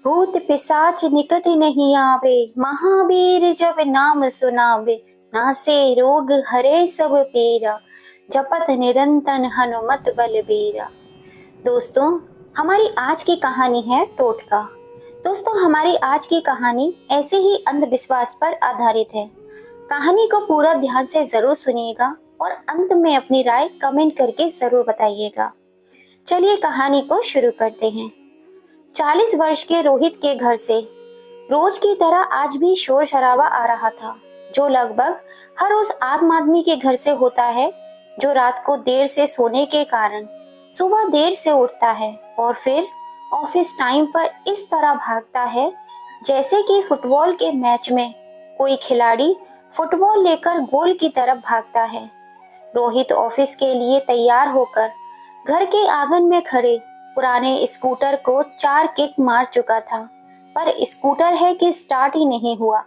भूत पिशाच निकट नहीं आवे, महावीर जब नाम सुनावे। नासे रोग हरे सब पीरा, जपत निरंतर हनुमत बलबीरा। दोस्तों, हमारी आज की कहानी है टोटका। दोस्तों, हमारी आज की कहानी ऐसे ही अंधविश्वास पर आधारित है। कहानी को पूरा ध्यान से जरूर सुनिएगा और अंत में अपनी राय कमेंट करके जरूर बताइएगा। चलिए कहानी को शुरू करते हैं। 40 वर्ष के रोहित के घर से रोज की तरह आज भी शोर शराबा आ रहा था, जो लगभग हर उस आम आदमी के घर से होता है जो रात को देर से सोने के कारण सुबह देर से उठता है और फिर ऑफिस टाइम पर इस तरह भागता है जैसे कि फुटबॉल के मैच में कोई खिलाड़ी फुटबॉल लेकर गोल की तरफ भागता है। रोहित ऑफिस के लिए तैयार होकर घर के आंगन में खड़े पुराने स्कूटर को 4 किक मार चुका था, पर स्कूटर है कि स्टार्ट ही नहीं हुआ।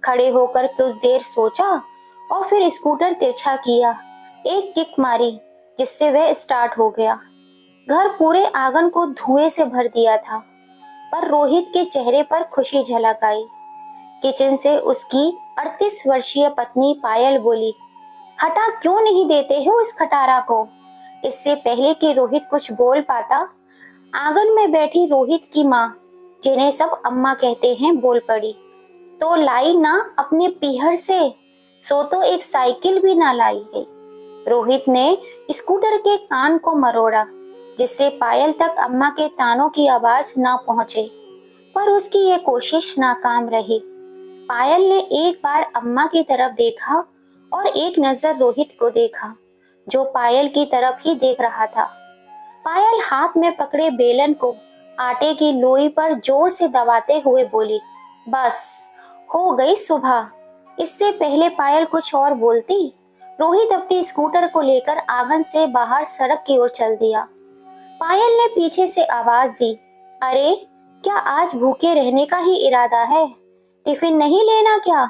खड़े होकर कुछ देर सोचा और फिर स्कूटर तिरछा किया, एक किक मारी जिससे वह स्टार्ट हो गया। घर पूरे आंगन को धुएं से भर दिया था, पर रोहित के चेहरे पर खुशी झलक आई। किचन से उसकी 38 वर्षीय पत्नी पायल बोली, हटा क्यों नहीं देते हो इस खटारा को। इससे पहले कि रोहित कुछ बोल पाता, आंगन में बैठी रोहित की माँ, जिन्हें सब अम्मा कहते हैं, बोल पड़ी, तो लाई ना अपने पीहर से, सो तो एक साइकिल भी ना लाई है। रोहित ने स्कूटर के कान को मरोड़ा जिससे पायल तक अम्मा के तानों की आवाज ना पहुंचे, पर उसकी ये कोशिश नाकाम रही। पायल ने एक बार अम्मा की तरफ देखा और एक नजर रोहित को देखा, जो पायल की तरफ ही देख रहा था। पायल हाथ में पकड़े बेलन को आटे की लोई पर जोर से दबाते हुए बोली, बस हो गई सुबह। इससे पहले पायल कुछ और बोलती, रोहित अपनी स्कूटर को लेकर आंगन से बाहर सड़क की ओर चल दिया। पायल ने पीछे से आवाज दी, अरे क्या आज भूखे रहने का ही इरादा है? टिफिन नहीं लेना क्या?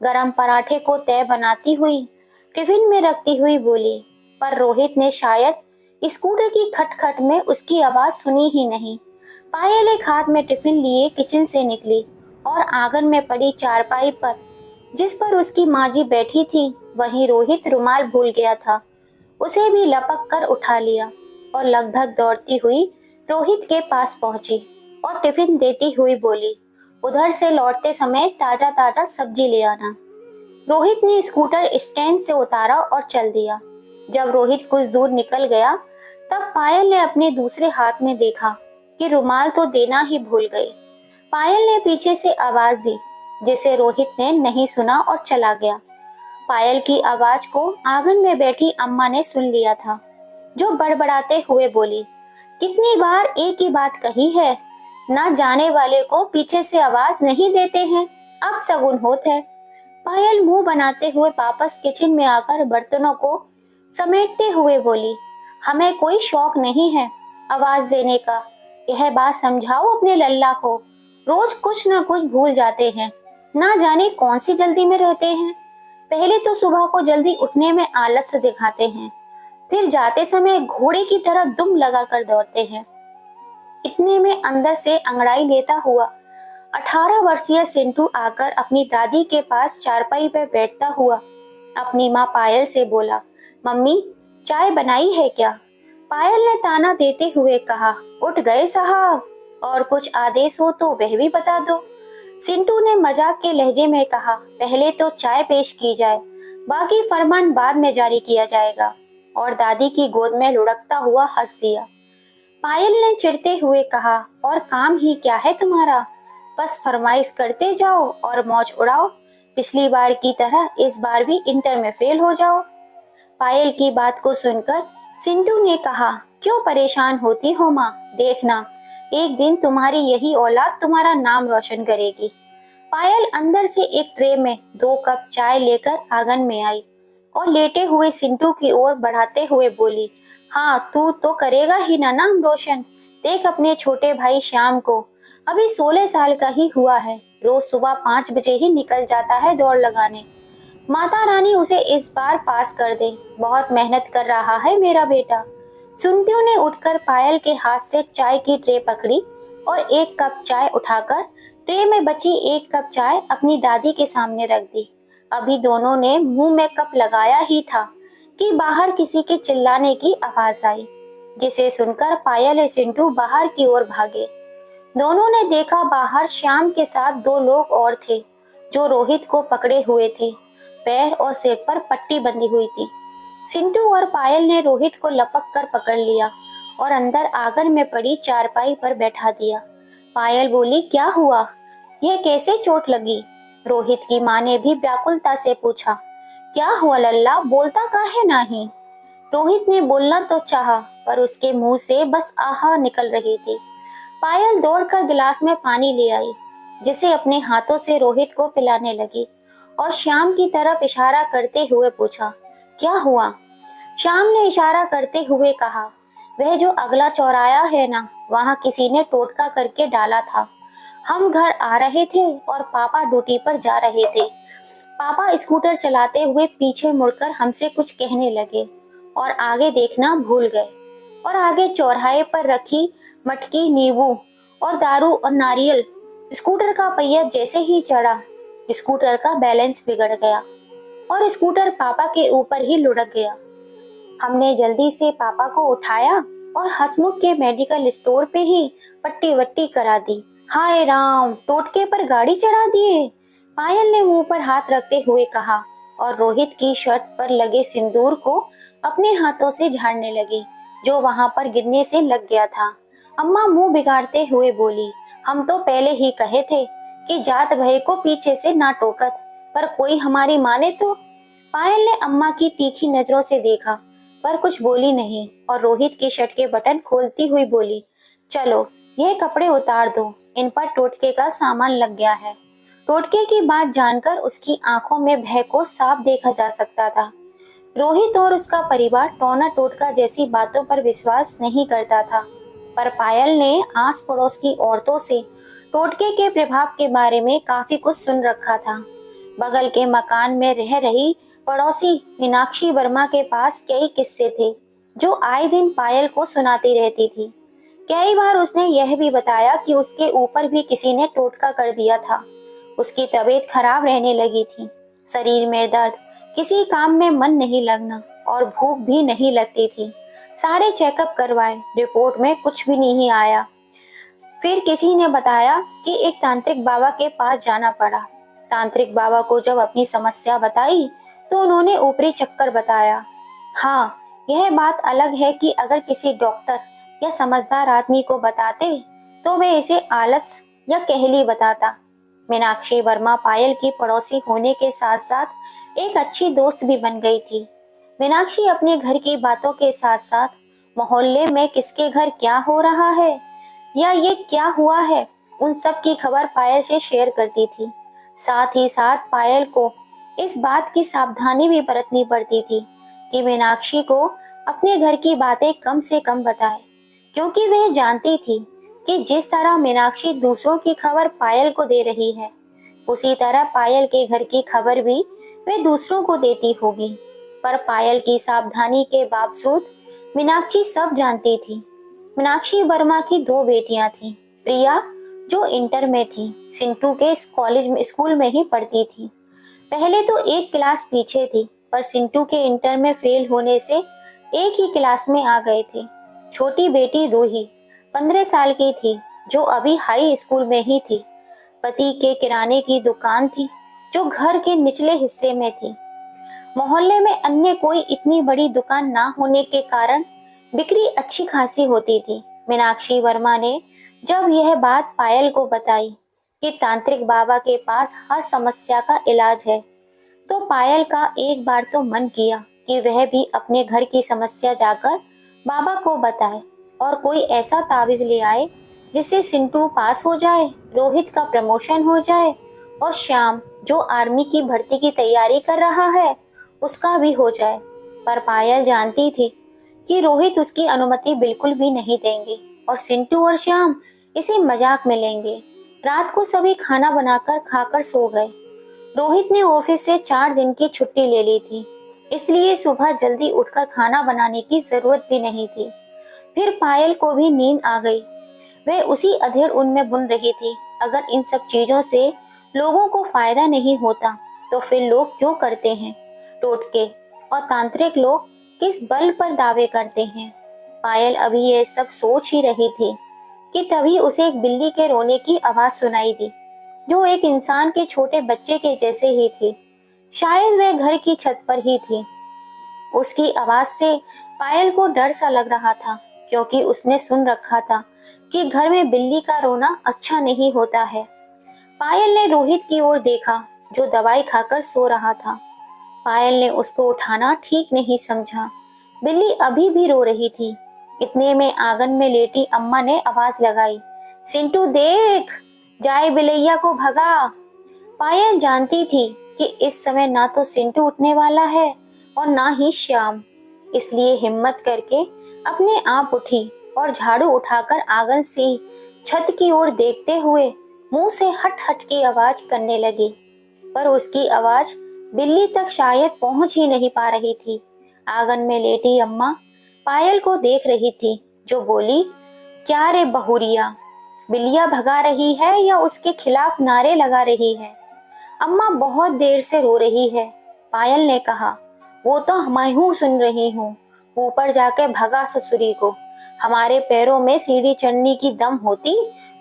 गरम पराठे को तय बनाती हुई टिफिन में रखती हुई बोली, पर रोहित ने शायद स्कूटर की खटखट में उसकी आवाज सुनी ही नहीं। पायल एक हाथ में टिफिन लिए किचन से निकली और आंगन में पड़ी चारपाई पर, जिस पर उसकी माँ जी बैठी थी, वहीं रोहित रुमाल भूल गया था, उसे भी लपक कर उठा लिया और लगभग दौड़ती हुई रोहित के पास पहुंची और टिफिन देती हुई बोली, उधर से लौटते समय ताजा ताजा सब्जी ले आना। रोहित ने स्कूटर स्टैंड से उतारा और चल दिया। जब रोहित कुछ दूर निकल गया, तब पायल ने अपने दूसरे हाथ में देखा कि रुमाल तो देना ही भूल गए। पायल ने पीछे से आवाज दी, जिसे रोहित ने नहीं सुना और चला गया। पायल की आवाज को आंगन में बैठी अम्मा ने सुन लिया था, जो बड़बड़ाते हुए बोली, कितनी बार एक ही बात कही है, ना जाने वाले को पीछे से आवाज नहीं देते हैं, अब शगुन होत है। पायल मुंह बनाते हुए वापस किचन में आकर बर्तनों को समेटते हुए बोली, हमें कोई शौक नहीं है आवाज देने का, यह बात समझाओ अपने लल्ला को, रोज कुछ ना कुछ भूल जाते हैं, ना जाने कौन सी जल्दी में रहते हैं। पहले तो सुबह को जल्दी उठने में आलस्य दिखाते हैं, फिर जाते समय घोड़े की तरह दुम लगा कर दौड़ते हैं। इतने में अंदर से अंगड़ाई लेता हुआ 18 वर्षीय सिंटू आकर अपनी दादी के पास चारपाई पर बैठता हुआ अपनी माँ पायल से बोला, मम्मी चाय बनाई है क्या? पायल ने ताना देते हुए कहा, उठ गए साहब, और कुछ आदेश हो तो वह भी बता दो। सिंटू ने मजाक के लहजे में कहा, पहले तो चाय पेश की जाए, बाकी फरमान बाद में जारी किया जाएगा, और दादी की गोद में लुढ़कता हुआ हंस दिया। पायल ने चिढ़ते हुए कहा, और काम ही क्या है तुम्हारा, बस फरमाइश करते जाओ और मौज उड़ाओ, पिछली बार की तरह इस बार भी इंटर में फेल हो जाओ। पायल की बात को सुनकर सिंटू ने कहा, क्यों परेशान होती हो माँ, देखना एक दिन तुम्हारी यही औलाद तुम्हारा नाम रोशन करेगी। पायल अंदर से एक ट्रे में 2 कप चाय लेकर आंगन में आई और लेटे हुए सिंटू की ओर बढ़ाते हुए बोली, हाँ तू तो करेगा ही ना नाम रोशन, देख अपने छोटे भाई श्याम को, अभी 16 साल का ही हुआ है, रोज सुबह 5 बजे ही निकल जाता है दौड़ लगाने। माता रानी उसे इस बार पास कर दे, बहुत मेहनत कर रहा है मेरा बेटा। सुंटू ने उठकर पायल के हाथ से चाय की ट्रे पकड़ी और एक कप चाय उठाकर ट्रे में बची एक कप चाय अपनी दादी के सामने रख दी। अभी दोनों ने मुंह में कप लगाया ही था कि बाहर किसी के चिल्लाने की आवाज आई, जिसे सुनकर पायल और चिंटू बाहर की ओर भागे। दोनों ने देखा बाहर श्याम के साथ दो लोग और थे जो रोहित को पकड़े हुए थे। पैर और सिर पर पट्टी बंधी हुई थी। चिंटू और पायल ने रोहित को लपक कर पकड़ लिया और अंदर आंगन में पड़ी चारपाई पर बैठा दिया। पायल बोली, क्या हुआ? यह कैसे चोट लगी? रोहित की माँ ने भी व्याकुलता से पूछा। क्या हुआ लल्ला, बोलता काहे नहीं? रोहित ने बोलना तो चाहा, पर उसके मुंह से बस आहा निकल रही थी। पायल दौड़कर गिलास में पानी ले आई, जिसे अपने हाथों से रोहित को पिलाने लगी और श्याम की तरफ इशारा करते हुए पूछा, क्या हुआ? श्याम ने इशारा करते हुए कहा, वह जो अगला चौराहा है ना, वहां किसी ने टोटका करके डाला था। हम घर आ रहे थे और पापा ड्यूटी पर जा रहे थे। पापा स्कूटर चलाते हुए पीछे मुड़कर हमसे कुछ कहने लगे और आगे देखना भूल गए और आगे चौराहे पर रखी मटकी, नींबू और दारू और नारियल। स्कूटर का पहिया जैसे ही चढ़ा, स्कूटर का बैलेंस बिगड़ गया और स्कूटर पापा के ऊपर ही लुढ़क गया। हमने जल्दी से पापा को उठाया और हसमुख के मेडिकल स्टोर पे ही पट्टी वट्टी करा दी। हाय राम, टोटके पर गाड़ी चढ़ा दिए, पायल ने मुंह पर हाथ रखते हुए कहा और रोहित की शर्ट पर लगे सिंदूर को अपने हाथों से झाड़ने लगी, जो वहां पर गिरने से लग गया था। अम्मा मुंह बिगाड़ते हुए बोली, हम तो पहले ही कहे थे कि जात भाई को पीछे से ना टोकत, पर कोई हमारी माने तो। पायल ने अम्मा की तीखी नजरों से देखा, पर कुछ बोली नहीं और रोहित की शर्ट के बटन खोलती हुई बोली, चलो ये कपड़े उतार दो, इन पर टोटके का सामान लग गया है। टोटके की बात जानकर उसकी आंखों में भय को साफ देखा जा सकता था। रोहित और उसका परिवार टोना टोटका जैसी बातों पर विश्वास नहीं करता था, पर पायल ने आस पड़ोस की औरतों से टोटके के प्रभाव के बारे में काफी कुछ सुन रखा था। बगल के मकान में रह रही पड़ोसी मीनाक्षी वर्मा के पास कई किस्से थे जो आए दिन पायल को सुनाती रहती थी। कई बार उसने यह भी बताया कि उसके ऊपर भी किसी ने टोटका कर दिया था। उसकी तबीयत खराब रहने लगी थी, शरीर में दर्द, किसी काम में मन नहीं लगना और भूख भी नहीं लगती थी। सारे चेकअप करवाए, रिपोर्ट में कुछ भी नहीं आया। फिर किसी ने बताया कि एक तांत्रिक बाबा के पास जाना पड़ा। तांत्रिक बाबा को जब अपनी समस्या बताई तो उन्होंने ऊपरी चक्कर बताया। हाँ, यह बात अलग है कि अगर किसी डॉक्टर या समझदार आदमी को बताते तो वे इसे आलस या कहली बताता। मीनाक्षी वर्मा पायल की पड़ोसी होने के साथ साथ एक अच्छी दोस्त भी बन गई थी। मीनाक्षी अपने घर की बातों के साथ साथ मोहल्ले में किसके घर क्या हो रहा है या ये क्या हुआ है, उन सब की खबर पायल से शेयर करती थी। साथ ही साथ पायल को इस बात की सावधानी भी बरतनी पड़ती थी कि मीनाक्षी को अपने घर की बातें कम से कम बताए, क्योंकि वह जानती थी कि जिस तरह मीनाक्षी दूसरों की खबर पायल को दे रही है, उसी तरह पायल के घर की खबर भी वे दूसरों को देती होगी। पर पायल की सावधानी के बावजूद मीनाक्षी सब जानती थी। मीनाक्षी वर्मा की दो बेटियां थीं। प्रिया जो इंटर में थी, सिंटू के स्कूल में ही पढ़ती थी। पहले तो एक क्लास पीछे थी, पर सिंटू के इंटर में फेल होने से एक ही क्लास में आ गए थे। छोटी बेटी रूही 15 साल की थी, जो अभी हाई स्कूल में ही थी। पति के किराने की दुकान थी जो घर के निचले हिस्से में थी। मोहल्ले में अन्य कोई इतनी बड़ी दुकान ना होने के कारण बिक्री अच्छी खासी होती थी। मीनाक्षी वर्मा ने जब यह बात पायल को बताई कि तांत्रिक बाबा के पास हर समस्या का इलाज है, तो पायल का एक बार तो मन किया कि वह भी अपने घर की समस्या जाकर बाबा को बताए और कोई ऐसा तावीज ले आए जिससे सिंटू पास हो जाए, रोहित का प्रमोशन हो जाए और श्याम जो आर्मी की भर्ती की तैयारी कर रहा है उसका भी हो जाए। पर पायल जानती थी कि रोहित उसकी अनुमति बिल्कुल भी नहीं देंगे और सिंटू और श्याम इसे मजाक में लेंगे। रात को सभी खाना बनाकर खाकर सो गए। रोहित ने ऑफिस से 4 दिन की छुट्टी ले ली थी, इसलिए सुबह जल्दी उठकर खाना बनाने की जरूरत भी नहीं थी। फिर पायल को भी नींद आ गई। वह उसी अधेड़ उनमें बुन रही थी। अगर इन सब चीजों से लोगों को फायदा नहीं होता तो फिर लोग क्यों करते हैं? टोटके और तांत्रिक लोग किस बल पर दावे करते हैं? पायल अभी ये सब सोच ही रही थी कि तभी उसे एक बिल्ली के रोने की आवाज सुनाई दी, जो एक इंसान के छोटे बच्चे के जैसे ही थी। शायद वह घर की छत पर ही थी। उसकी आवाज से पायल को डर सा लग रहा था, क्योंकि उसने सुन रखा था कि घर में बिल्ली का रोना अच्छा नहीं होता है। पायल ने रोहित की ओर देखा, जो दवाई खाकर सो रहा था। पायल ने उसको उठाना ठीक नहीं समझा। बिल्ली अभी भी रो रही थी। इतने में आंगन में लेटी अम्मा ने आवाज लगाई, सिंटू देख, जाए बिलैया को भगा। पायल जानती थी कि इस समय ना तो सिंटू उठने वाला है और ना ही श्याम, इसलिए हिम्मत करके अपने आप उठी और झाड़ू उठाकर आंगन से छत की ओर देखते हुए मुंह से हट हट की आवाज करने लगी। पर उसकी आवाज बिल्ली तक शायद पहुंच ही नहीं पा रही थी। आंगन में लेटी अम्मा पायल को देख रही थी, जो बोली, क्या रे बहुरिया, बिल्लियां भगा रही है या उसके खिलाफ नारे लगा रही है? अम्मा बहुत देर से रो रही है। पायल ने कहा, वो तो मैं हूँ सुन रही हूँ, ऊपर जाके भगा ससुरी को। हमारे पैरों में सीढ़ी चढ़ने की दम होती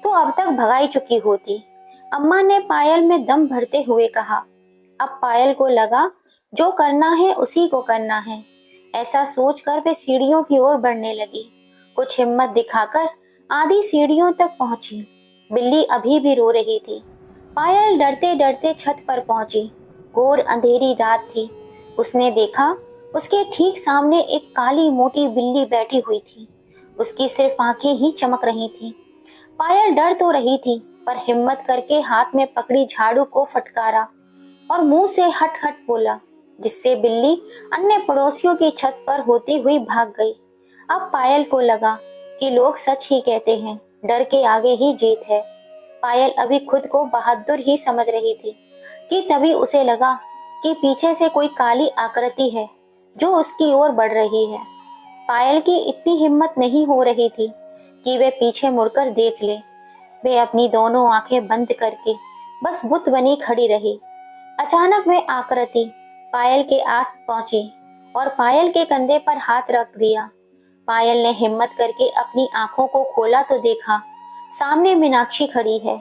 तो अब तक भगाई चुकी होती। अम्मा ने पायल में दम भरते हुए कहा। अब पायल को लगा जो करना है उसी को करना है। ऐसा सोचकर वे सीढ़ियों की ओर बढ़ने लगी। कुछ हिम्मत दिखाकर आधी सीढ़ियों तक पहुंची। बिल्ली अभी भी रो रही थी। पायल डरते डरते छत पर पहुंची। घोर अंधेरी रात थी। उसने देखा उसके ठीक सामने एक काली मोटी बिल्ली बैठी हुई थी। उसकी सिर्फ आंखें ही चमक रही थी। पायल डर तो रही थी, पर हिम्मत करके हाथ में पकड़ी झाड़ू को फटकारा और मुंह से हट हट बोला, जिससे बिल्ली अन्य पड़ोसियों की छत पर होती हुई भाग गई। अब पायल को लगा कि लोग सच ही कहते हैं, डर के आगे ही जीत है। पायल अभी खुद को बहादुर ही समझ रही थी कि तभी उसे लगा कि पीछे से कोई काली आकृति है जो उसकी ओर बढ़ रही है। पायल की इतनी हिम्मत नहीं हो रही थी कि वे पीछे मुड़कर देख ले। वे अपनी दोनों आंखें बंद करके बस बुत बनी खड़ी रही। अचानक वह आकृति पायल के आस पहुंची और पायल के कंधे पर हाथ रख दिया। पायल ने हिम्मत करके अपनी आंखों को खोला तो देखा सामने मीनाक्षी खड़ी है।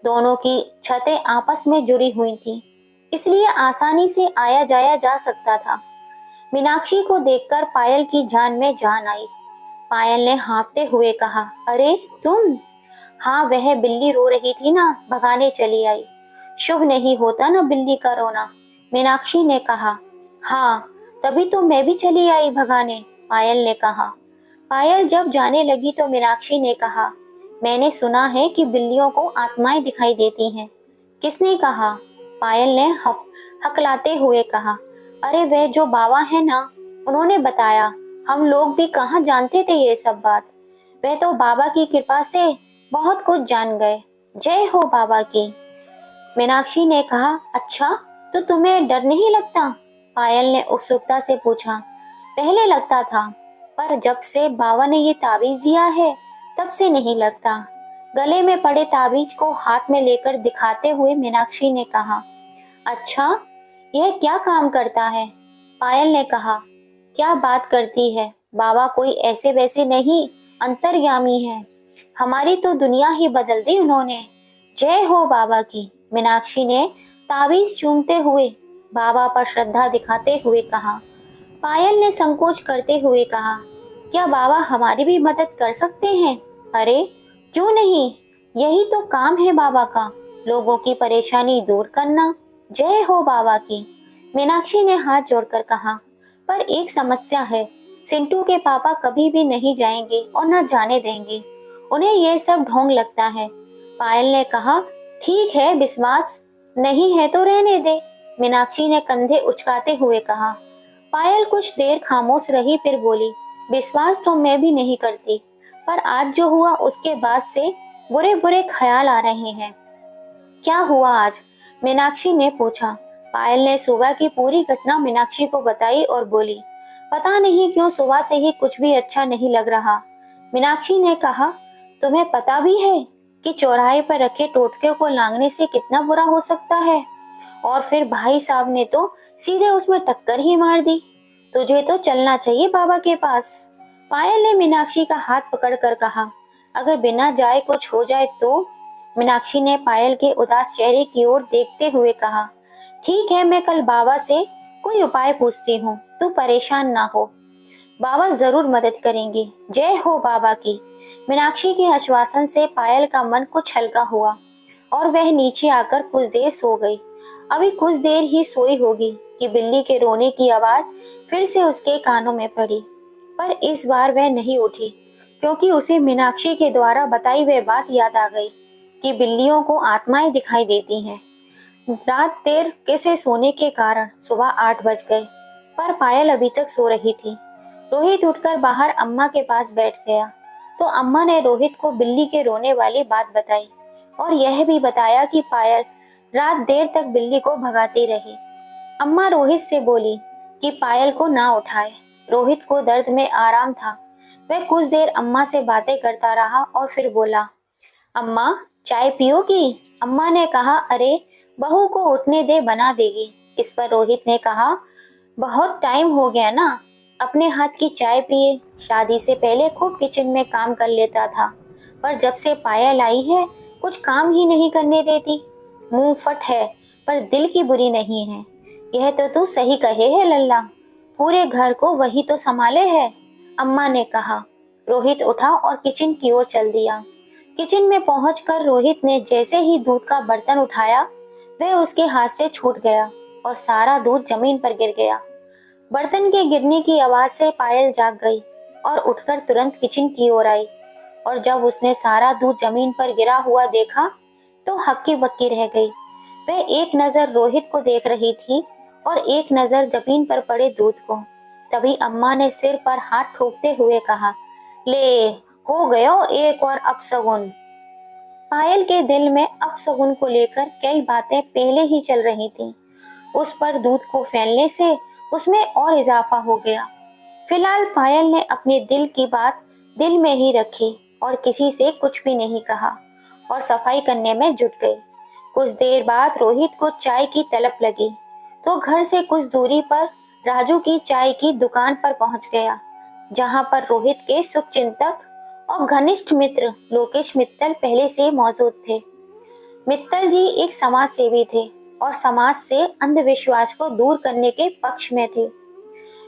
दोनों की छतें आपस में जुड़ी हुई थी, इसलिए आसानी से आया जाया जा सकता था। मीनाक्षी को देखकर पायल की जान में जान आई। पायल ने हाँफते हुए कहा, अरे तुम? हाँ, वह बिल्ली रो रही थी ना, भगाने चली आई। शुभ नहीं होता ना बिल्ली का रोना, मीनाक्षी ने कहा। हाँ, तभी तो मैं भी चली आई भगाने, पायल ने कहा। पायल जब जाने लगी तो मीनाक्षी ने कहा, मैंने सुना है कि बिल्लियों को आत्माएं दिखाई देती हैं। किसने कहा? पायल ने हकलाते हुए कहा, अरे वह जो बाबा है ना, उन्होंने बताया। हम लोग भी कहाँ जानते थे ये सब बात। वह तो बाबा की कृपा से बहुत कुछ जान गए। जय हो बाबा की। मीनाक्षी ने कहा, अच्छा, तो तुम्हें डर नहीं लगता? पायल ने उत्सुकता से पूछा। पहले लगता था, पर जब से बाबा ने ये ताबीज दिया है तब से नहीं लगता। गले में पड़े ताबीज को हाथ में लेकर दिखाते हुए मीनाक्षी ने कहा, अच्छा, यह क्या काम करता है? पायल ने कहा, क्या बात करती है, बाबा कोई ऐसे वैसे नहीं, अंतर्यामी है। हमारी तो दुनिया ही बदल दी उन्होंने। जय हो बाबा की। मीनाक्षी ने ताबीज चूमते हुए बाबा पर श्रद्धा दिखाते हुए कहा। पायल ने संकोच करते हुए कहा, क्या बाबा हमारी भी मदद कर सकते हैं? अरे क्यों नहीं, यही तो काम है बाबा का, लोगों की परेशानी दूर करना। जय हो बाबा की। मीनाक्षी ने हाथ जोड़कर कहा, पर एक समस्या है, सिंटू के पापा कभी भी नहीं जाएंगे और न जाने देंगे। उन्हें यह सब ढोंग लगता है। पायल ने कहा, ठीक है, विश्वास नहीं है तो रहने दे। मीनाक्षी ने कंधे उचकाते हुए कहा। पायल कुछ देर खामोश रही, फिर बोली, विश्वास तो मैं भी नहीं करती, पर आज जो हुआ उसके बाद से बुरे बुरे ख्याल आ रहे हैं। क्या हुआ आज? मीनाक्षी ने पूछा। पायल ने सुबह की पूरी घटना मीनाक्षी को बताई और बोली, पता नहीं क्यों सुबह से ही कुछ भी अच्छा नहीं लग रहा। मीनाक्षी ने कहा, तुम्हें पता भी है कि चौराहे पर रखे टोटके को लांघने से कितना बुरा हो सकता है? और फिर भाई साहब ने तो सीधे उसमें टक्कर ही मार दी। तुझे तो चलना चाहिए बाबा के पास। पायल ने मीनाक्षी का हाथ पकड़कर कहा, अगर बिना जाए कुछ हो जाए तो? मीनाक्षी ने पायल के उदास चेहरे की ओर देखते हुए कहा, ठीक है, मैं कल बाबा से कोई उपाय पूछती हूँ, तू परेशान ना हो, बाबा जरूर मदद करेंगे। जय हो बाबा की। मीनाक्षी के आश्वासन से पायल का मन कुछ हल्का हुआ और वह नीचे आकर कुछ देर सो गई। अभी कुछ देर ही सोई होगी कि बिल्ली के रोने की आवाज फिर से उसके कानों में पड़ी, पर इस बार वह नहीं उठी, क्योंकि उसे मीनाक्षी के द्वारा बताई वह बात याद आ गई कि बिल्लियों को आत्माएं दिखाई देती हैं। रात देर से सोने के कारण सुबह 8 बज गए, पर पायल अभी तक सो रही थी। रोहित उठकर बाहर अम्मा के पास बैठ गया, तो अम्मा ने रोहित को बिल्ली के रोने वाली बात बताई और यह भी बताया कि पायल रात देर तक बिल्ली को भगाती रही। अम्मा रोहित से बोली कि पायल को ना उठाए। रोहित को दर्द में आराम था। वह कुछ देर अम्मा से बातें करता रहा और फिर बोला, अम्मा चाय पियोगी? अम्मा ने कहा, अरे बहू को उठने दे, बना देगी। इस पर रोहित ने कहा, बहुत टाइम हो गया ना, अपने हाथ की चाय पिए। शादी से पहले खूब किचन में काम कर लेता था, पर जब से पायल आई है कुछ काम ही नहीं करने देती। मुंह फट है पर दिल की बुरी नहीं है। यह तो तू सही कहे है लल्ला, पूरे घर को वही तो संभाले है, अम्मा ने कहा। रोहित उठा और किचन की ओर चल दिया। किचन में पहुंचकर रोहित ने जैसे ही दूध का बर्तन उठाया, वह उसके हाथ से छूट गया और सारा दूध जमीन पर गिर गया। बर्तन के गिरने की आवाज से पायल जाग गई और उठकर तुरंत किचन की ओर आई, और जब उसने सारा दूध जमीन पर गिरा हुआ देखा तो हक्की बक्की रह गई। वह एक नजर रोहित को देख रही थी और एक नजर जमीन पर पड़े दूध को। तभी अम्मा ने सिर पर हाथ ठोकते हुए कहा, ले हो गयो एक और अपशगुन। पायल के दिल में अपशगुन को लेकर कई बातें पहले ही चल रही थीं। उस पर दूध को फैलने से उसमें और इजाफा हो गया। फिलहाल पायल ने अपने दिल की बात दिल में ही रखी और किसी से कुछ भी नहीं कहा और सफाई करने में जुट गई। कुछ देर बाद रोहित को चाय की तलब लगी, तो घर से कुछ दूरी पर राजू की चाय की दुकान पर पहुंच गया, जहां पर रोहित के शुभचिंतक और घनिष्ठ मित्र लोकेश मित्तल पहले से मौजूद थे। मित्तल जी एक समाज सेवी थे और समाज से अंधविश्वास को दूर करने के पक्ष में थे।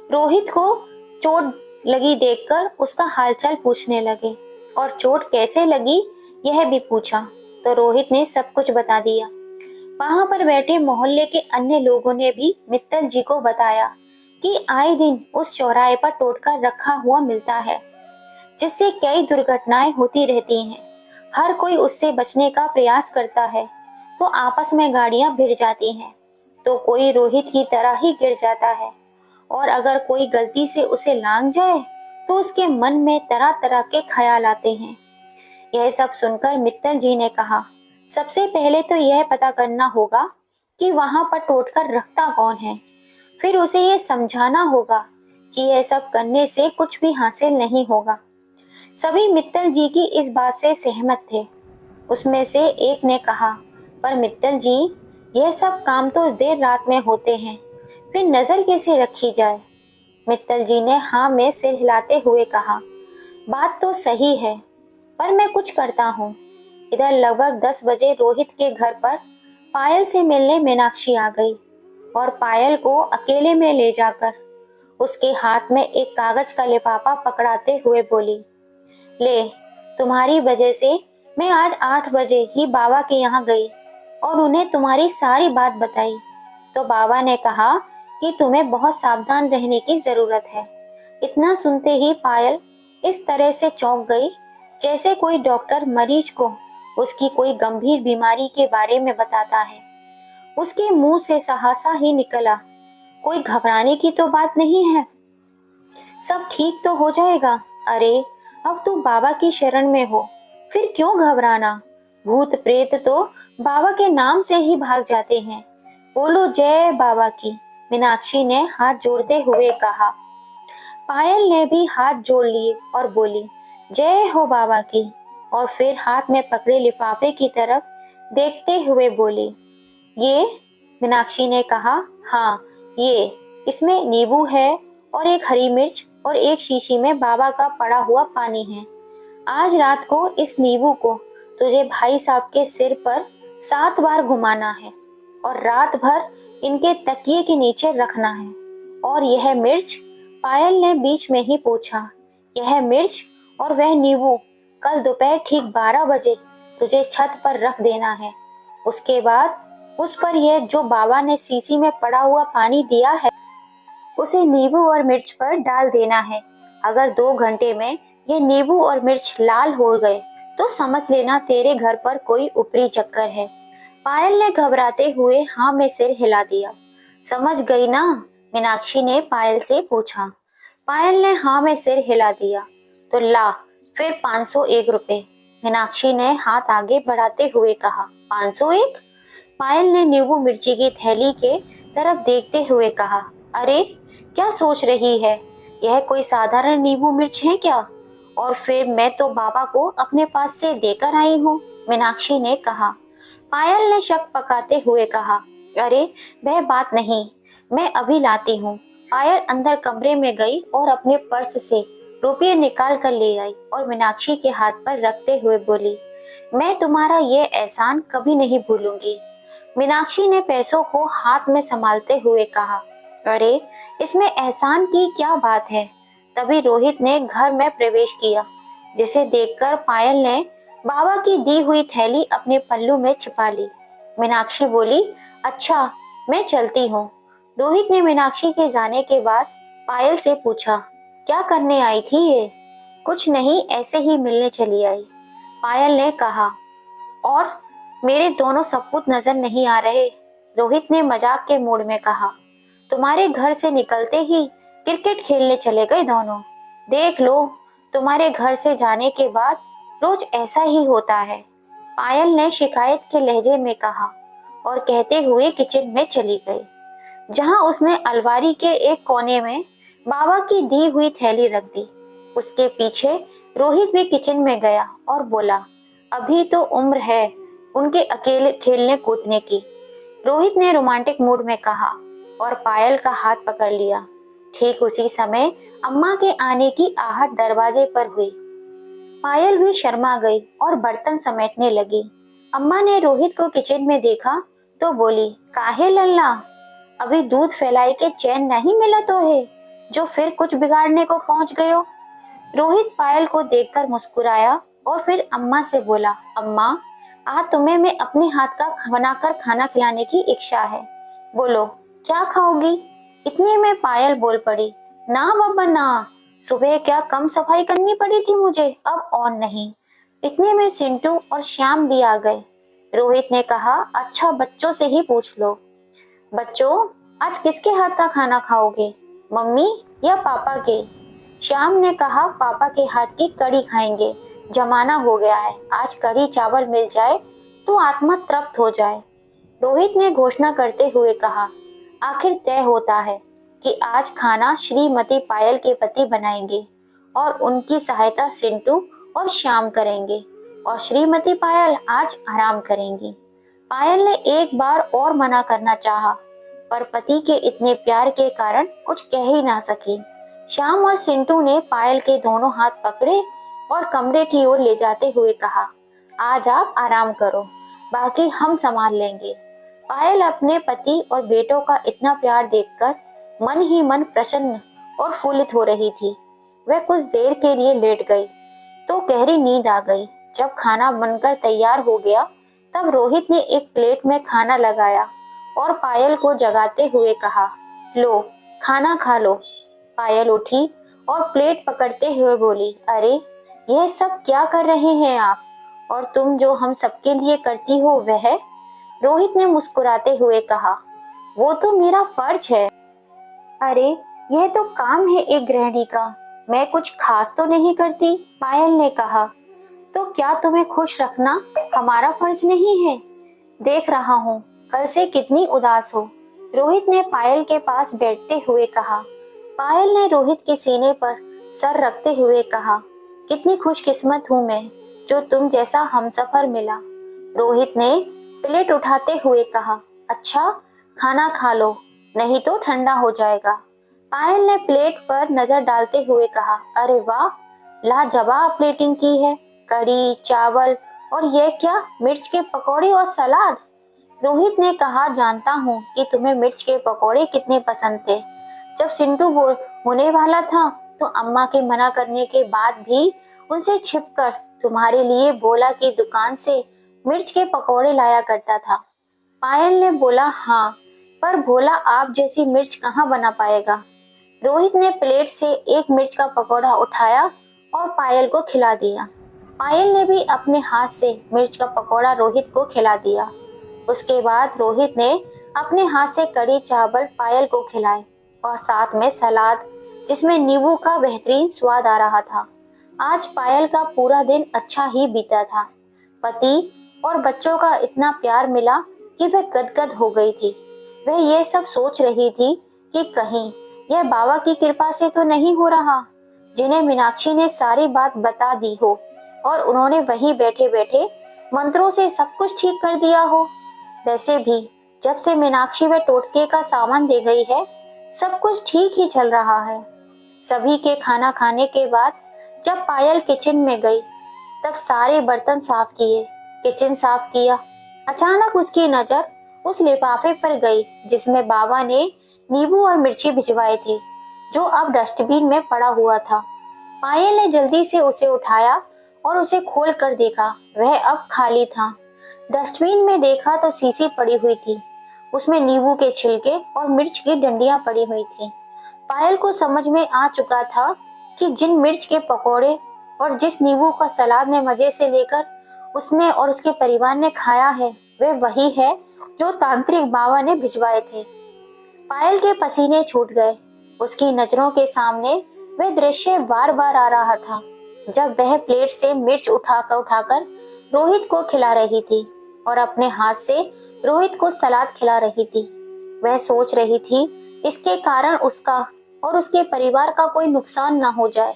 रोहित को चोट लगी देखकर उसका हालचाल पूछने लगे और चोट कैसे लगी यह भी पूछा, तो रोहित ने सब कुछ बता दिया। वहां पर बैठे मोहल्ले के अन्य लोगों ने भी मित्तल जी को बताया कि आए दिन उस चौराहे पर टोटका रखा हुआ मिलता है, जिससे कई दुर्घटनाएं होती रहती हैं। हर कोई उससे बचने का प्रयास करता है तो आपस में गाड़ियां भिड़ जाती हैं, तो कोई रोहित की तरह ही गिर जाता है, और अगर कोई गलती से उसे लांघ जाए तो उसके मन में तरह तरह के ख्याल आते हैं। यह सब सुनकर मित्तल जी ने कहा, सबसे पहले तो यह पता करना होगा कि वहां पर टोटका रखता कौन है, फिर उसे यह समझाना होगा कि यह सब करने से कुछ भी हासिल नहीं होगा। सभी मित्तल जी की इस बात से सहमत थे। उसमें से एक ने कहा, पर मित्तल जी यह सब काम तो देर रात में होते हैं, फिर नजर कैसे रखी जाए? मित्तल जी ने हाँ में सिर हिलाते हुए कहा, बात तो सही है, पर मैं कुछ करता हूँ। इधर लगभग 10 बजे रोहित के घर पर पायल से मिलने मीनाक्षी आ गई और पायल को अकेले में ले जाकर उसके हाथ में एक कागज का लिफाफा पकड़ाते हुए बोली, ले, तुम्हारी वजह से मैं आज 8 बजे ही बाबा के यहाँ गई और उन्हें तुम्हारी सारी बात बताई, तो बाबा ने कहा कि तुम्हें बहुत सावधान रहने की जरूरत है। इतना सुनते ही पायल इस तरह से चौंक गई जैसे कोई डॉक्टर मरीज को उसकी कोई गंभीर बीमारी के बारे में बताता है। उसके मुंह से साहसा ही निकला, कोई घबराने की तो बात नहीं है, सब ठीक तो हो जाएगा। अरे अब तू बाबा की शरण में हो, फिर क्यों घबराना? भूत प्रेत तो बाबा के नाम से ही भाग जाते हैं। बोलो जय बाबा की, मीनाक्षी ने हाथ जोड़ते हुए कहा। पायल ने भी हाथ जोड़ लिए और बोली, जय हो बाबा की। और फिर हाथ में पकड़े लिफाफे की तरफ देखते हुए बोली, ये? मीनाक्षी ने कहा, हाँ ये, इसमें नींबू है और एक हरी मिर्च और एक शीशी में बाबा का पड़ा हुआ पानी है। आज रात को इस नींबू को तुझे भाई साहब के सिर पर 7 बार घुमाना है और रात भर इनके तकिए के नीचे रखना है। और यह मिर्च, पायल ने बीच में ही पूछा, यह मिर्च और वह नींबू कल दोपहर ठीक 12 बजे तुझे छत पर रख देना है। उसके बाद उस पर यह जो बाबा ने शीशी में पड़ा हुआ पानी दिया है उसे नींबू और मिर्च पर डाल देना है। अगर 2 घंटे में ये नींबू और मिर्च लाल हो गए तो समझ लेना तेरे घर पर कोई ऊपरी चक्कर है। पायल ने घबराते हुए हाँ में सिर हिला दिया। समझ गई ना? मीनाक्षी ने पायल से पूछा। पायल ने हाँ में सिर हिला दिया। तो ला फिर 501 रुपए। मीनाक्षी ने हाथ आगे बढ़ाते हुए कहा। 501? पायल ने नींबू मिर्ची की थैली के तरफ देखते हुए कहा, अरे क्या सोच रही है, यह कोई साधारण नींबू मिर्च है क्या? और फिर मैं तो बाबा को अपने पास से देकर आई हूँ, मीनाक्षी ने कहा। पायल ने शक पकाते हुए कहा, अरे वह बात नहीं, मैं अभी लाती हूँ। पायल अंदर कमरे में गई और अपने पर्स से रुपये निकाल कर ले आई और मीनाक्षी के हाथ पर रखते हुए बोली, मैं तुम्हारा ये एहसान कभी नहीं भूलूंगी। मीनाक्षी ने पैसों को हाथ में संभालते हुए कहा, अरे इसमें एहसान की क्या बात है। तभी रोहित ने घर में प्रवेश किया, जिसे देखकर पायल ने बाबा की दी हुई थैली अपने पल्लू में छिपा ली। मीनाक्षी बोली, अच्छा मैं चलती हूँ। रोहित ने मीनाक्षी के जाने के बाद पायल से पूछा, क्या करने आई थी ये? कुछ नहीं, ऐसे ही मिलने चली आई, पायल ने कहा। और मेरे दोनों सपूत नजर नहीं आ रहे? रोहित ने मजाक के मूड में कहा। तुम्हारे घर से निकलते ही क्रिकेट खेलने चले गए दोनों। देख लो, तुम्हारे घर से जाने के बाद रोज ऐसा ही होता है, पायल ने शिकायत के लहजे में कहा और कहते हुए किचन में चली गई, जहां उसने अलमारी के एक कोने में बाबा की दी हुई थैली रख दी। उसके पीछे रोहित भी किचन में गया और बोला, अभी तो उम्र है उनके अकेले खेलने कूदने की, रोहित ने रोमांटिक मूड में कहा और पायल का हाथ पकड़ लिया। ठीक उसी समय अम्मा के आने की आहट दरवाजे पर हुई। पायल भी शर्मा गई और बर्तन समेटने लगी। अम्मा ने रोहित को किचन में देखा तो बोली, काहे लल्ला, अभी दूध फैलाई के चैन नहीं मिला तो है, जो फिर कुछ बिगाड़ने को पहुंच गयो। रोहित पायल को देखकर मुस्कुराया और फिर अम्मा से बोला, अम्मा आज तुम्हें मैं अपने हाथ का बनाकर खाना खिलाने की इच्छा है, बोलो क्या खाओगी? इतने में पायल बोल पड़ी, ना बाबा ना, सुबह क्या कम सफाई करनी पड़ी थी मुझे, अब और नहीं। इतने में सिंटू और श्याम भी आ गए। रोहित ने कहा, अच्छा बच्चों से ही पूछ लो। बच्चों आज किसके हाथ का खाना खाओगे, मम्मी या पापा के? श्याम ने कहा, पापा के हाथ की कढ़ी खाएंगे, जमाना हो गया है, आज कढ़ी चावल मिल जाए तो आत्मा तृप्त हो जाए। रोहित ने घोषणा करते हुए कहा, आखिर तय होता है कि आज खाना श्रीमती पायल के पति बनाएंगे और उनकी सहायता सिंटू और श्याम करेंगे और श्रीमती पायल आज आराम करेंगी। पायल ने एक बार और मना करना चाहा, पर पति के इतने प्यार के कारण कुछ कह ही ना सकी। श्याम और सिंटू ने पायल के दोनों हाथ पकड़े और कमरे की ओर ले जाते हुए कहा, आज आप आराम करो, बाकी हम संभाल लेंगे। पायल अपने पति और बेटों का इतना प्यार देखकर मन ही मन प्रसन्न और फूलित हो रही थी। वह कुछ देर के लिए लेट गई तो गहरी नींद आ गई। जब खाना बनकर तैयार हो गया तब रोहित ने एक प्लेट में खाना लगाया और पायल को जगाते हुए कहा, लो खाना खा लो। पायल उठी और प्लेट पकड़ते हुए बोली, अरे यह सब क्या कर रहे हैं आप, और तुम जो हम सबके लिए करती हो वह? रोहित ने मुस्कुराते हुए कहा, वो तो मेरा फर्ज है। अरे यह तो काम है एक गृहिणी का, मैं कुछ खास तो नहीं करती, पायल ने कहा। तो क्या तुम्हें खुश रखना हमारा फर्ज नहीं है? देख रहा हूँ कल से कितनी उदास हो, रोहित ने पायल के पास बैठते हुए कहा। पायल ने रोहित के सीने पर सर रखते हुए कहा, कितनी खुशकिस्मत हूँ मैं जो तुम जैसा हमसफर मिला। रोहित ने प्लेट उठाते हुए कहा, अच्छा खाना खा लो, नहीं तो ठंडा हो जाएगा। पायल ने प्लेट पर नजर डालते हुए कहा, अरे वाह, लाजवाब प्लेटिंग की है, कढ़ी चावल और ये क्या, मिर्च के पकौड़े और सलाद। रोहित ने कहा, जानता हूँ कि तुम्हें मिर्च के पकौड़े कितने पसंद थे। जब सिंटू होने वाला था तो अम्मा के मना करने के बाद भी उनसे छिपकर तुम्हारे लिए भोला की दुकान से मिर्च के पकौड़े लाया करता था। पायल ने बोला, हाँ, पर भोला आप जैसी मिर्च कहाँ बना पाएगा। रोहित ने प्लेट से एक मिर्च का पकौड़ा उठाया और पायल को खिला दिया। पायल ने भी अपने हाथ से मिर्च का पकौड़ा रोहित को खिला दिया। उसके बाद रोहित ने अपने हाथ से कढ़ी चावल पायल को खिलाए और साथ में सलाद जिसमें नींबू का बेहतरीन स्वाद आ रहा था। आज पायल का पूरा दिन अच्छा ही बीता था। पति और बच्चों का इतना प्यार मिला कि वह गदगद हो गई थी। वह ये सब सोच रही थी कि कहीं यह बाबा की कृपा से तो नहीं हो रहा, जिन्हें मीनाक्षी ने सारी बात बता दी हो और उन्होंने वहीं बैठे बैठे मंत्रों से सब कुछ ठीक कर दिया हो। वैसे भी जब से मीनाक्षी व टोटके का सामान दे गई है, सब कुछ ठीक ही चल रहा है। सभी के खाना खाने के बाद जब पायल किचन में गई तब सारे बर्तन साफ किए, किचन साफ किया। अचानक उसकी नजर उस लिफाफे पर गई जिसमें बाबा ने नींबू और मिर्ची भिजवाए थे, जो अब डस्टबिन में पड़ा हुआ था। पायल ने जल्दी से उसे उठाया और उसे खोल कर देखा, वह अब खाली था। डस्टबिन में देखा तो शीशी पड़ी हुई थी, उसमें नींबू के छिलके और मिर्च की डंडियां पड़ी हुई थी। पायल को समझ में आ चुका था कि जिन मिर्च के पकौड़े और जिस नींबू का सलाद में मजे से लेकर उसने और उसके परिवार ने खाया है, वे वही है जो तांत्रिक बाबा ने भिजवाए थे। पायल के पसीने छूट गए। उसकी नजरों के सामने वह दृश्य बार बार आ रहा था, जब वह प्लेट से मिर्च उठाकर रोहित को खिला रही थी और अपने हाथ से रोहित को सलाद खिला रही थी। वह सोच रही थी इसके कारण उसका और उसके परिवार का कोई नुकसान न हो जाए।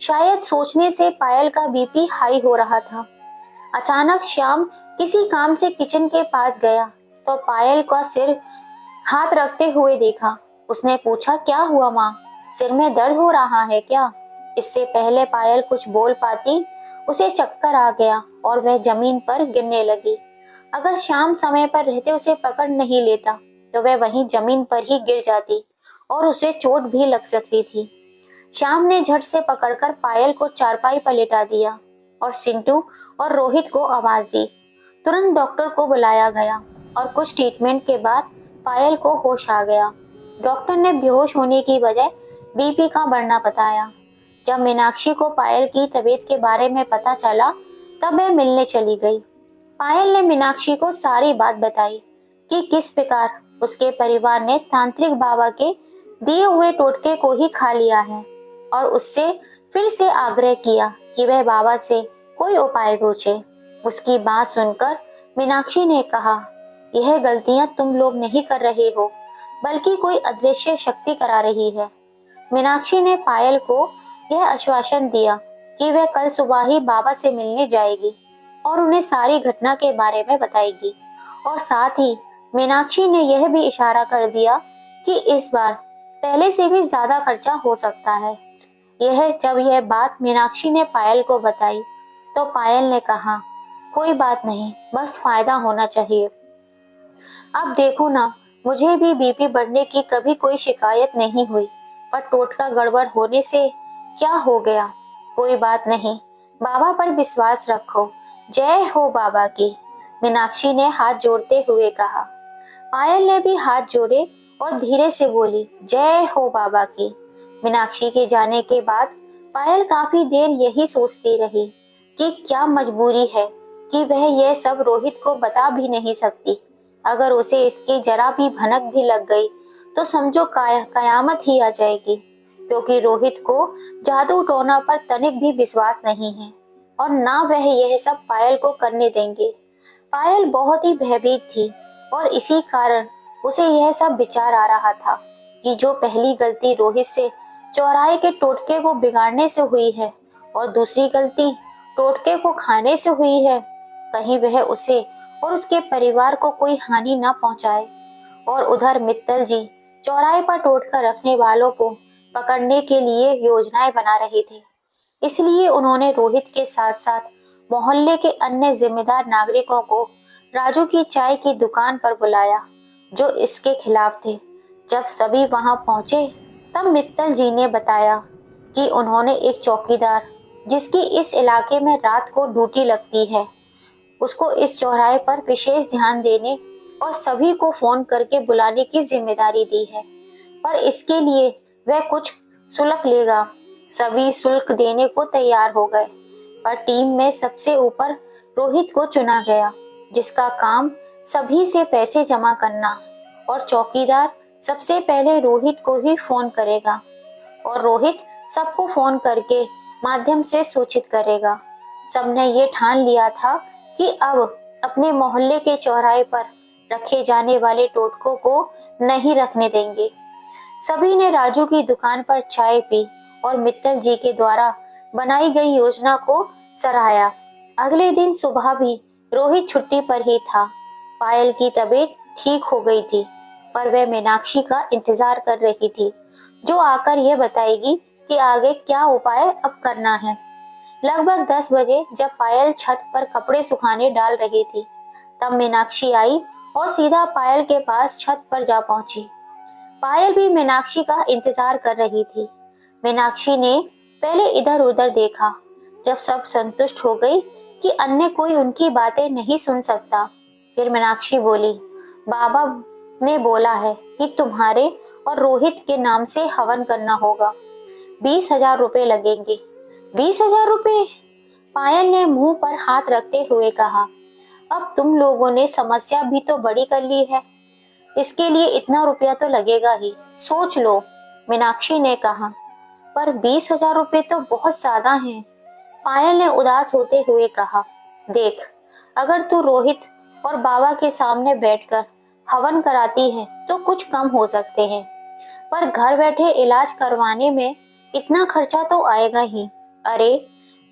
शायद सोचने से पायल का बीपी हाई हो रहा था। अचानक श्याम किसी काम से किचन के पास गया तो पायल का सिर हाथ रखते हुए देखा। उसने पूछा, क्या हुआ माँ, सिर में दर्द हो रहा है क्या? इससे पहले पायल कुछ बोल पाती उसे चक्कर आ गया और वह जमीन पर गिरने लगी। अगर श्याम समय पर रहते उसे पकड़ नहीं लेता तो वह वहीं जमीन पर ही गिर जाती और उसे चोट भी लग सकती थी। श्याम ने झट से पकड़कर पायल को चारपाई पर लेटा दिया और सिंटू और रोहित को आवाज दी। तुरंत डॉक्टर को बुलाया गया और कुछ ट्रीटमेंट के बाद पायल को होश आ गया। डॉक्टर ने बेहोश होने की वजह बीपी का बढ़ना बताया। जब मीनाक्षी को पायल की तबीयत के बारे में पता चला तब वह मिलने चली गई। पायल ने मीनाक्षी को सारी बात बताई कि किस प्रकार उसके परिवार ने तांत्रिक बाबा के दिए हुए टोटके को ही खा लिया है और उससे फिर से आग्रह किया कि वह बाबा से कोई उपाय पूछे। उसकी बात सुनकर मीनाक्षी ने कहा, यह गलतियां तुम लोग नहीं कर रहे हो, बल्कि कोई अदृश्य शक्ति करा रही है। मीनाक्षी ने पायल को यह आश्वासन दिया कि वह कल सुबह ही बाबा से मिलने जाएगी और उन्हें सारी घटना के बारे में बताएगी। और साथ ही मीनाक्षी ने यह भी इशारा कर दिया कि इस बार पहले से भी ज्यादा खर्चा हो सकता है। जब यह बात मीनाक्षी ने पायल को बताई तो पायल ने कहा, कोई बात नहीं, बस फायदा होना चाहिए। अब देखो ना, मुझे भी बीपी बढ़ने की कभी कोई शिकायत नहीं हुई, पर टोटका गड़बड़ होने से क्या हो गया? कोई बात नहीं, बाबा पर विश्वास रखो। जय हो बाबा की, मीनाक्षी ने हाथ जोड़ते हुए कहा। पायल ने भी हाथ जोड़े और धीरे से बोली, जय हो बाबा की। मीनाक्षी के जाने के बाद पायल काफी देर यही सोचती रही कि क्या मजबूरी है कि वह यह सब रोहित को बता भी नहीं सकती। अगर उसे इसकी जरा भी भनक भी लग गई तो समझो कयामत ही आ जाएगी, क्योंकि रोहित को जादू टोना पर तनिक भी विश्वास नहीं है और ना वह यह सब पायल को करने देंगे। पायल बहुत ही भयभीत थी और इसी कारण उसे यह सब विचार आ रहा था कि जो पहली गलती रोहित से चौराहे के टोटके को बिगाड़ने से हुई है, और दूसरी गलती टोटके को खाने से हुई है। कहीं वह उसे और उसके परिवार को कोई हानि न पहुंचाए। और उधर मित्तल जी चौराहे पर टोटका रखने वालों को पकड़ने के लिए योजनाएं बना रहे थे। इसलिए उन्होंने रोहित के साथ साथ मोहल्ले के अन्य जिम्मेदार नागरिकों को राजू की चाय की दुकान पर बुलाया, जो इसके खिलाफ थे। जब सभी वहां पहुंचे तब मित्तल जी ने बताया कि उन्होंने एक चौकीदार, जिसकी इस इलाके में रात को ड्यूटी लगती है, उसको इस चौराहे पर विशेष ध्यान देने और सभी को फोन करके बुलाने की जिम्मेदारी दी है। पर इसके लिए वह कुछ शुल्क लेगा। सभी शुल्क देने को तैयार हो गए, पर टीम में सबसे ऊपर रोहित को चुना गया, जिसका काम सभी से पैसे जमा करना। और चौकीदार सबसे पहले रोहित को ही फोन करेगा और रोहित सबको फोन करके माध्यम से सूचित करेगा। सबने ये ठान लिया था कि अब अपने मोहल्ले के चौराहे पर रखे जाने वाले टोटकों को नहीं रखने देंगे। सभी ने राजू की दुकान पर चाय पी और मित्तल जी के द्वारा बनाई गई योजना को सराहा। अगले दिन सुबह भी रोहित छुट्टी पर ही था। पायल की तबीयत ठीक हो गई थी, पर वह मीनाक्षी का इंतजार कर रही थी, जो आकर यह बताएगी कि आगे क्या उपाय अब करना है। लगभग 10 बजे जब पायल छत पर कपड़े सुखाने डाल रही थी, तब मीनाक्षी आई और सीधा पायल के पास छत पर जा पहुंची। पायल भी मीनाक्षी का इंतजार कर रही थी। मीनाक्षी ने पहले इधर उधर देखा। जब सब संतुष्ट हो गई कि अन्य कोई उनकी बातें नहीं सुन सकता, फिर मीनाक्षी बोली, बाबा ने बोला है कि तुम्हारे और रोहित के नाम से हवन करना होगा। 20,000 रुपए लगेंगे। 20,000 रुपए? पायल ने मुंह पर हाथ रखते हुए कहा, अब तुम लोगों ने समस्या भी तो बड़ी कर ली है, इसके लिए इतना रुपया तो लगेगा ही, सोच लो। मीनाक्षी ने कहा, पर 20,000 रुपए तो बहुत ज्यादा हैं। पायल ने उदास होते हुए कहा, देख, अगर तू रोहित और बाबा के सामने बैठकर हवन कराती है तो कुछ कम हो सकते हैं, पर घर बैठे इलाज करवाने में इतना खर्चा तो आएगा ही। अरे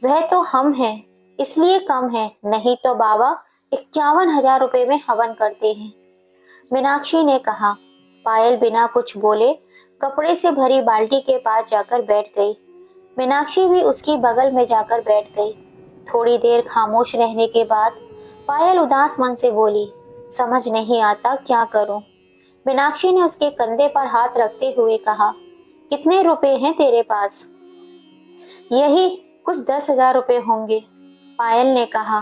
वह तो हम हैं, इसलिए कम है, नहीं तो बाबा 51,000 रुपए में हवन करते हैं। मीनाक्षी ने कहा। पायल बिना कुछ बोले कपड़े से भरी बाल्टी के पास जाकर बैठ गई। मीनाक्षी भी उसकी बगल में जाकर बैठ गई। थोड़ी देर खामोश रहने के बाद पायल उदास मन से बोली, समझ नहीं आता क्या करूं। मीनाक्षी ने उसके कंधे पर हाथ रखते हुए कहा, कितने रुपए हैं तेरे पास? यही कुछ 10,000 रुपए होंगे। पायल ने कहा,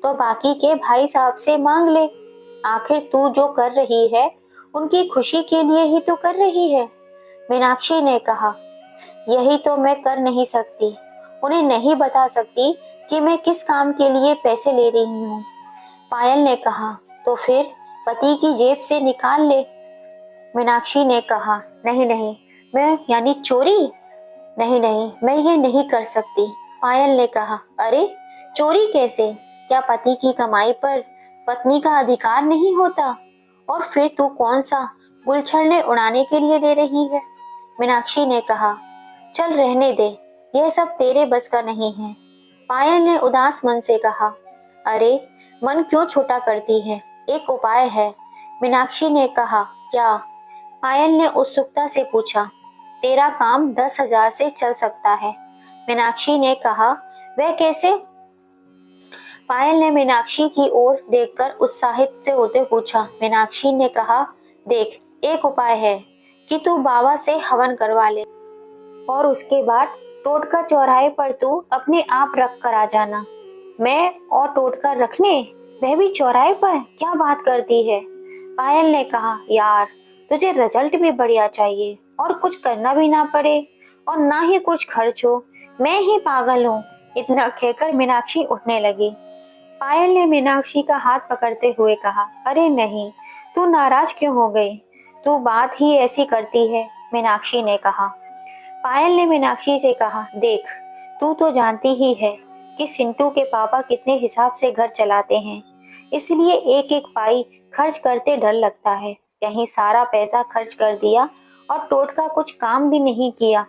तो बाकी के भाई साहब से मांग ले, आखिर तू जो कर रही है उनकी खुशी के लिए ही तो कर रही है। मीनाक्षी ने कहा, यही तो मैं कर नहीं सकती, उन्हें नहीं बता सकती कि मैं किस काम के लिए पैसे ले रही हूँ। पायल ने कहा, तो फिर पति की जेब से निकाल ले। मीनाक्षी ने कहा, नहीं नहीं, मैं यानी चोरी? नहीं नहीं, मैं ये नहीं कर सकती। पायल ने कहा, अरे चोरी कैसे? क्या पति की कमाई पर पत्नी का अधिकार नहीं होता? और फिर तू कौन सा गुलछड़ने उड़ाने के लिए दे रही है? मीनाक्षी ने कहा, चल रहने दे, यह सब तेरे बस का नहीं है। पायल ने उदास मन से कहा, अरे मन क्यों छोटा करती है, एक उपाय है। मीनाक्षी ने कहा, क्या? पायल ने उत्सुकता से पूछा। तेरा काम 10,000 से चल सकता है। मीनाक्षी ने कहा, वह कैसे? पायल ने मीनाक्षी की ओर देखकर उत्साहित से होते पूछा। मीनाक्षी ने कहा, देख, एक उपाय है कि तू बाबा से हवन करवा ले और उसके बाद टोटका चौराहे पर तू अपने आप रख कर आ जाना। मैं और टोटका रखने, वह भी चौराहे पर? क्या बात करती है? पायल ने कहा, यार तुझे रिजल्ट भी बढ़िया चाहिए और कुछ करना भी ना पड़े और ना ही कुछ खर्च हो, मैं ही पागल हूँ। इतना कहकर मीनाक्षी उठने लगी। पायल ने मीनाक्षी का हाथ पकड़ते हुए कहा, अरे नहीं, तू नाराज क्यों हो गई? तू बात ही ऐसी करती है। मीनाक्षी ने कहा। पायल ने मीनाक्षी से कहा, देख, तू तो जानती ही है कि सिंटू के पापा कितने हिसाब से घर चलाते हैं, इसलिए एक एक पाई खर्च करते डर लगता है, कहीं सारा पैसा खर्च कर दिया और टोटका कुछ काम भी नहीं किया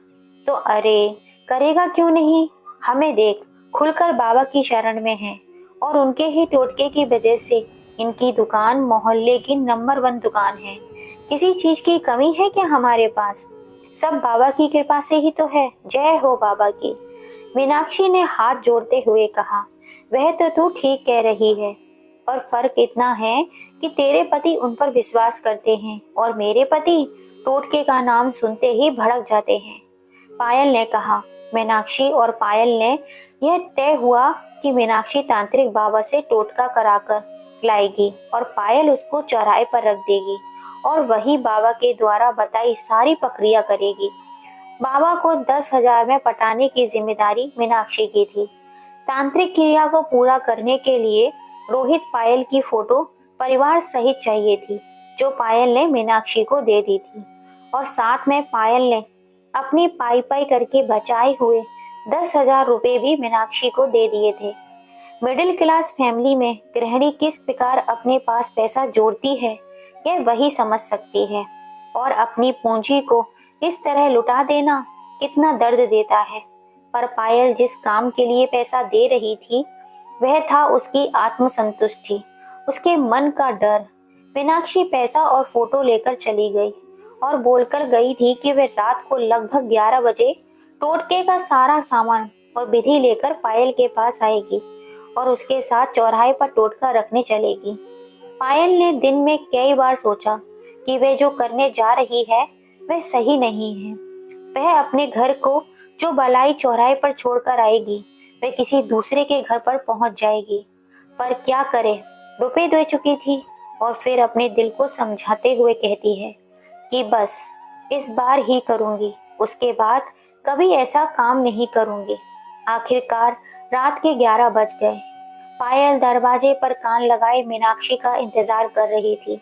तो? अरे करेगा क्यों नहीं, हमें देख, खुलकर बाबा की शरण में हैं और उनके ही टोटके की वजह से इनकी दुकान मोहल्ले की नंबर 1 दुकान है। किसी चीज की कमी है क्या हमारे पास? सब बाबा की कृपा से ही तो है। जय हो बाबा की। मीनाक्षी ने हाथ जोड़ते हुए कहा, वह तो तू ठीक कह रही है, पर फर्क इतना है कि तेरे पति उन पर विश्वास करते हैं और मेरे पति टोटके का नाम सुनते ही भड़क जाते हैं। पायल ने कहा। मीनाक्षी और पायल ने यह तय हुआ कि मीनाक्षी तांत्रिक बाबा से टोटका कराकर लाएगी और पायल उसको चौराहे पर रख देगी और वही बाबा के द्वारा बताई सारी प्रक्रिया करेगी। बाबा को 10,000 में पटाने की जिम्मेदारी मीनाक्षी की थी। तांत्रिक क्रिया को पूरा करने के लिए रोहित पायल की फोटो परिवार सहित चाहिए थी, जो पायल ने मीनाक्षी को दे दी थी, और साथ में पायल ने अपनी पाई पाई करके बचाए हुए 10,000 रुपए भी मीनाक्षी को दे दिए थे। मिडिल क्लास फैमिली में गृहिणी किस प्रकार अपने पास पैसा जोड़ती है, यह वही समझ सकती है, और अपनी पूंजी को इस तरह लुटा देना कितना दर्द देता है। पर पायल जिस काम के लिए पैसा दे रही थी, वह था उसकी आत्मसंतुष्टि, उसके मन का डर। मीनाक्षी पैसा और फोटो लेकर चली गई और बोलकर गई थी कि वह रात को लगभग 11 बजे टोटके का सारा सामान और विधि लेकर पायल के पास आएगी और उसके साथ चौराहे पर टोटका रखने चलेगी। पायल ने दिन में कई बार सोचा कि वह जो करने जा रही है वह सही नहीं है। वह अपने घर को जो बलाई चौराहे पर छोड़कर आएगी, वह किसी दूसरे के घर पर पहुंच जाएगी। पर क्या करे, रुपए दे चुकी थी और फिर अपने दिल को समझाते हुए कहती है कि बस इस बार ही करूंगी, उसके बाद कभी ऐसा काम नहीं करूंगी। आखिरकार रात के 11 बज गए। पायल दरवाजे पर कान लगाए मीनाक्षी का इंतजार कर रही थी,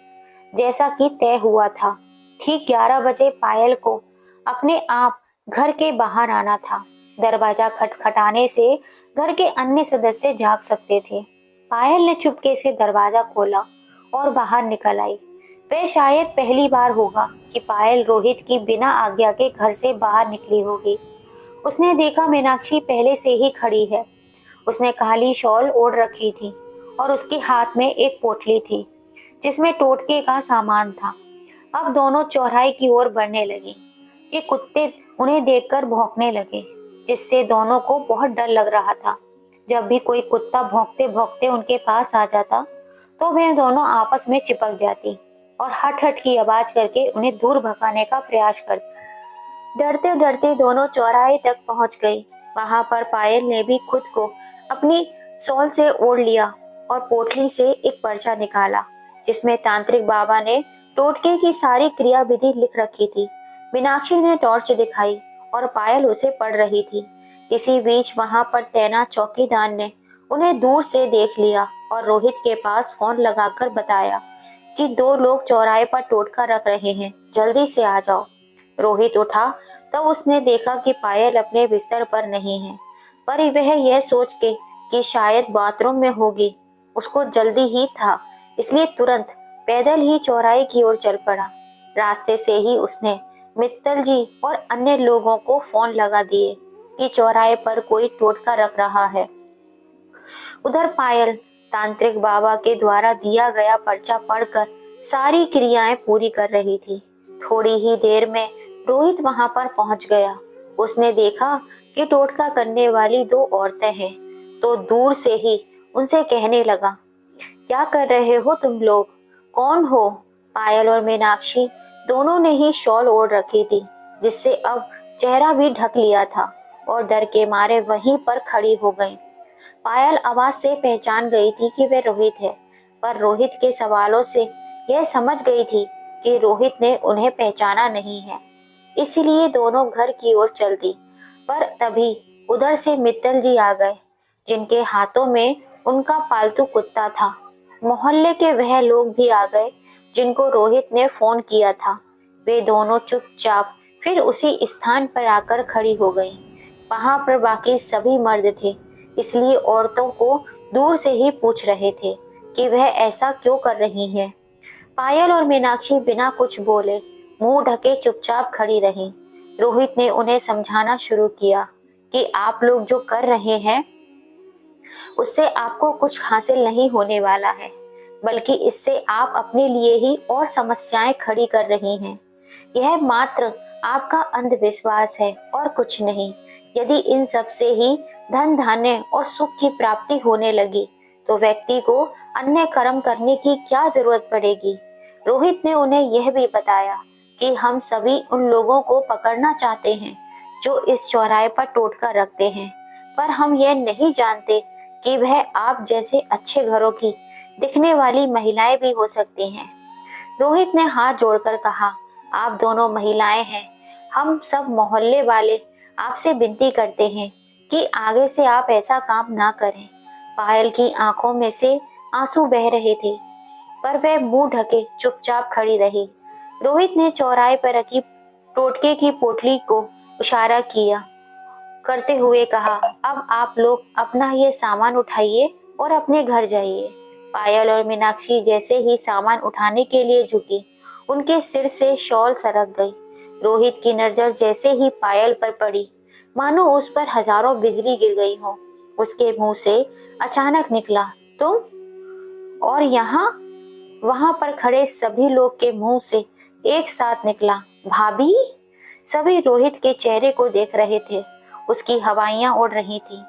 जैसा कि तय हुआ था। ठीक 11 बजे पायल को अपने आप घर के बाहर आना था। दरवाजा खटखटाने से घर के अन्य सदस्य जाग सकते थे। पायल ने चुपके से दरवाजा खोला और बाहर निकल आई। वह शायद पहली बार होगा कि पायल रोहित की बिना आज्ञा के घर से बाहर निकली होगी। उसने देखा मीनाक्षी पहले से ही खड़ी है। उसने काली शॉल ओढ़ रखी थी और उसके हाथ में एक पोटली थी जिसमें टोटके का सामान था। अब दोनों चौराहे की ओर बढ़ने लगी कि कुत्ते उन्हें देखकर भौंकने लगे, जिससे दोनों को बहुत डर लग रहा था। जब भी कोई कुत्ता भौंकते भौंकते उनके पास आ जाता तो वे दोनों आपस में चिपक जाती और हट हट की आवाज करके उन्हें दूर भगाने का प्रयास करती। डरते डरते दोनों चौराहे तक पहुंच गई। वहां पर पायल ने भी खुद को अपनी शॉल से ओढ़ लिया और पोटली से एक पर्चा निकाला जिसमें तांत्रिक बाबा ने टोटके की सारी क्रिया विधि लिख रखी थी। मीनाक्षी ने टॉर्च दिखाई और पायल उसे पढ़ रही थी। इसी बीच वहां पर तैनात चौकीदार ने उन्हें दूर से देख लिया और रोहित के पास फोन लगाकर बताया कि 2 लोग चौराहे पर टोटका रख रहे हैं, जल्दी से आ जाओ। रोहित उठा तो उसने देखा कि पायल अपने बिस्तर पर नहीं है, पर वह यह सोच के कि शायद बाथरूम में होगी, उसको जल्दी ही था, इसलिए तुरंत पैदल ही चौराहे की ओर चल पड़ा। रास्ते से ही उसने मित्तल जी और अन्य लोगों को फोन लगा दिए कि चौराहे पर कोई टोटका रख रहा है। उधर पायल तांत्रिक बाबा के द्वारा दिया गया पर्चा पढ़कर सारी क्रियाएं पूरी कर रही थी। थोड़ी ही देर में रोहित वहां पर पहुंच गया। उसने देखा कि टोटका करने वाली 2 औरतें हैं, तो दूर से ही उनसे कहने लगा, क्या कर रहे हो तुम लोग, कौन हो? पायल और मीनाक्षी दोनों ने ही शॉल ओढ़ रखी थी, जिससे अब चेहरा भी ढक लिया था, और डर के मारे वहीं पर खड़ी हो गई। पायल आवाज से पहचान गई थी कि वह रोहित है, पर रोहित के सवालों से यह समझ गई थी कि रोहित ने उन्हें पहचाना नहीं है, इसलिए दोनों घर की ओर चल दी। पर तभी उधर से मित्तल जी आ गए, जिनके हाथों में उनका पालतू कुत्ता था। मोहल्ले के वह लोग भी आ गए जिनको रोहित ने फोन किया था। वे दोनों चुपचाप फिर उसी स्थान पर आकर खड़ी हो गईं। वहां पर बाकी सभी मर्द थे, इसलिए औरतों को दूर से ही पूछ रहे थे कि वह ऐसा क्यों कर रही हैं। पायल और मीनाक्षी बिना कुछ बोले मुंह ढके चुपचाप खड़ी रहीं। रोहित ने उन्हें समझाना शुरू किया कि आप लोग जो कर रहे हैं उससे आपको कुछ हासिल नहीं होने वाला है, बल्कि इससे आप अपने लिए ही और समस्याएं खड़ी कर रही हैं। यह मात्र आपका अंधविश्वास है और कुछ नहीं। यदि इन सब से ही धन धान्य और सुख की प्राप्ति होने लगी तो व्यक्ति को अन्य कर्म करने की क्या जरूरत पड़ेगी। रोहित ने उन्हें यह भी बताया कि हम सभी उन लोगों को पकड़ना चाहते हैं जो इस चौराहे पर टोटका रखते हैं, पर हम यह नहीं जानते कि वह आप जैसे अच्छे घरों की दिखने वाली महिलाएं भी हो सकती हैं। रोहित ने हाथ जोड़कर कहा, आप दोनों महिलाएं हैं, हम सब मोहल्ले वाले आपसे विनती करते हैं कि आगे से आप ऐसा काम ना करें। पायल की आंखों में से आंसू बह रहे थे, पर वह मुंह ढके चुपचाप खड़ी रही। रोहित ने चौराहे पर रखी टोटके की पोटली को इशारा किया करते हुए कहा, अब आप लोग अपना ये सामान उठाइए और अपने घर जाइए। पायल और मीनाक्षी जैसे ही सामान उठाने के लिए झुकी, उनके सिर से शॉल सरक गई। रोहित की नजर जैसे ही पायल पर पड़ी, मानो उस पर हजारों बिजली गिर गई हो। उसके मुंह से अचानक निकला, तुम? और वहां पर खड़े सभी लोग के मुंह से एक साथ निकला, भाभी। सभी रोहित के चेहरे को देख रहे थे। उसकी हवाइयां उड़ रही थी।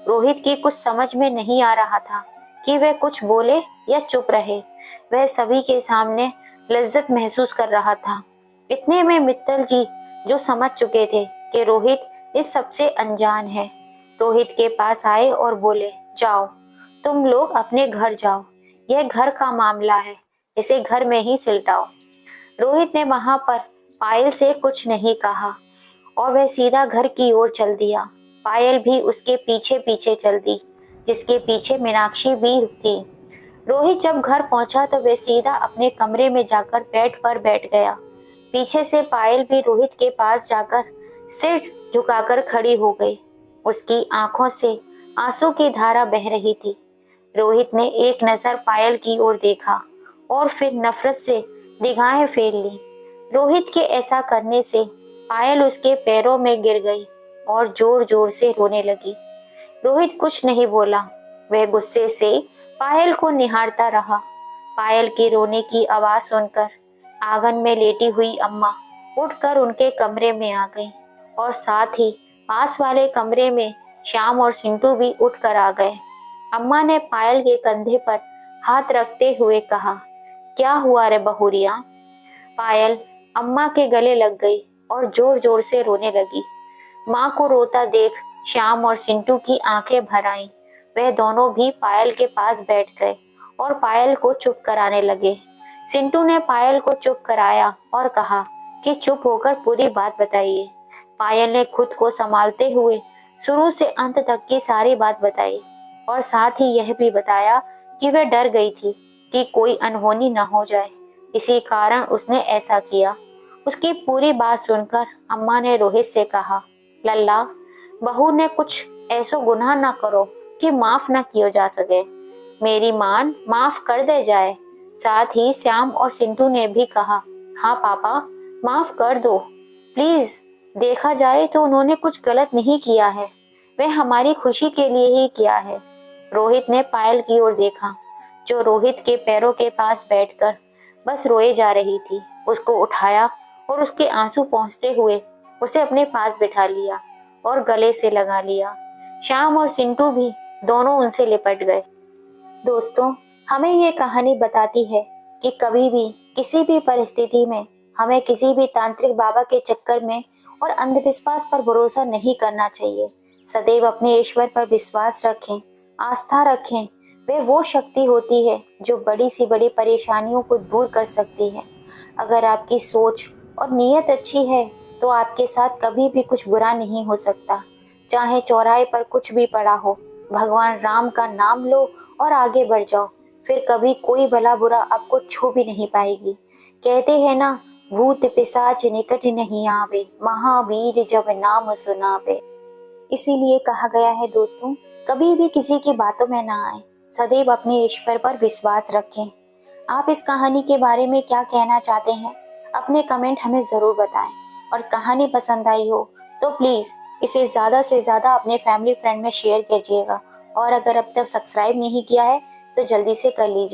रोहित की कुछ समझ में नहीं आ रहा था कि वह कुछ बोले या चुप रहे। वह सभी के सामने लज्जत महसूस कर रहा था। इतने में मित्तल जी, जो समझ चुके थे कि रोहित इस सबसे अनजान है, रोहित के पास आए और बोले, जाओ, तुम लोग अपने घर जाओ, यह घर का मामला है, इसे घर में ही सुलझाओ। रोहित ने वहां पर पायल से कुछ नहीं कहा और वह सीधा घर की ओर चल दिया। पायल भी उसके पीछे पीछे चल दी, जिसके पीछे मीनाक्षी भी थी। रोहित जब घर पहुंचा तो वह सीधा अपने कमरे में जाकर बेड पर बैठ गया। पीछे से पायल भी रोहित के पास जाकर सिर झुकाकर खड़ी हो गई। उसकी आंखों से आंसू की धारा बह रही थी। रोहित ने एक नजर पायल की ओर देखा और फिर नफरत से निगाहें फेर ली। रोहित के ऐसा करने से पायल उसके पैरों में गिर गई और जोर जोर से रोने लगी। रोहित कुछ नहीं बोला। वह गुस्से से पायल को निहारता रहा। पायल के रोने की आवाज सुनकर आंगन में लेटी हुई अम्मा उठकर उनके कमरे में आ गई और साथ ही पास वाले कमरे में श्याम और सिंटू भी उठकर आ गए। अम्मा ने पायल के कंधे पर हाथ रखते हुए कहा, क्या हुआ रे बहुरिया? पायल अम्मा के गले लग गई और जोर जोर से रोने लगी। माँ को रोता देख श्याम और सिंटू की आंखें भर आईं। वह दोनों भी पायल के पास बैठ गए और पायल को चुप कराने लगे। सिंटू ने पायल को चुप कराया और कहा कि चुप होकर पूरी बात बताइए। पायल ने खुद को संभालते हुए शुरू से अंत तक की सारी बात बताई और साथ ही यह भी बताया कि वह डर गई थी कि कोई अनहोनी न हो जाए, इसी कारण उसने ऐसा किया। उसकी पूरी बात सुनकर अम्मा ने रोहित से कहा, लल्ला, बहू ने कुछ ऐसा गुनाह न करो कि माफ न किया जा सके। मेरी मान माफ कर दे जाए। साथ ही श्याम और सिंटू ने भी कहा, हाँ पापा, माफ कर दो प्लीज। देखा जाए तो उन्होंने कुछ गलत नहीं किया है, वह हमारी खुशी के लिए ही किया है। रोहित ने पायल की ओर देखा, जो रोहित के पैरों के पास बैठकर बस रोए जा रही थी। उसको उठाया और उसके आंसू पहुंचते हुए उसे अपने पास बिठा लिया और गले से लगा लिया। श्याम और सिंटू भी दोनों उनसे लिपट गए। दोस्तों, हमें ये कहानी बताती है कि कभी भी किसी भी परिस्थिति में हमें किसी भी तांत्रिक बाबा के चक्कर में और अंधविश्वास पर भरोसा नहीं करना चाहिए। सदैव अपने ईश्वर पर विश्वास रखें, आस्था रखें। वह वो शक्ति होती है जो बड़ी सी बड़ी परेशानियों को दूर कर सकती है। अगर आपकी सोच और नीयत अच्छी है तो आपके साथ कभी भी कुछ बुरा नहीं हो सकता। चाहे चौराहे पर कुछ भी पड़ा हो, भगवान राम का नाम लो और आगे बढ़ जाओ, फिर कभी कोई भला बुरा आपको छू भी नहीं पाएगी। कहते हैं ना, भूत पिशाच निकट नहीं आवे, महावीर जब नाम सुनावे। इसीलिए कहा गया है दोस्तों, कभी भी किसी की बातों में ना आए, सदैव अपने ईश्वर पर विश्वास रखें। आप इस कहानी के बारे में क्या कहना चाहते हैं? अपने कमेंट हमें जरूर बताएं और कहानी पसंद आई हो तो प्लीज इसे ज़्यादा से ज़्यादा अपने फैमिली फ्रेंड में शेयर कीजिएगा और अगर अब तक सब्सक्राइब नहीं किया है तो जल्दी से कर लीजिए।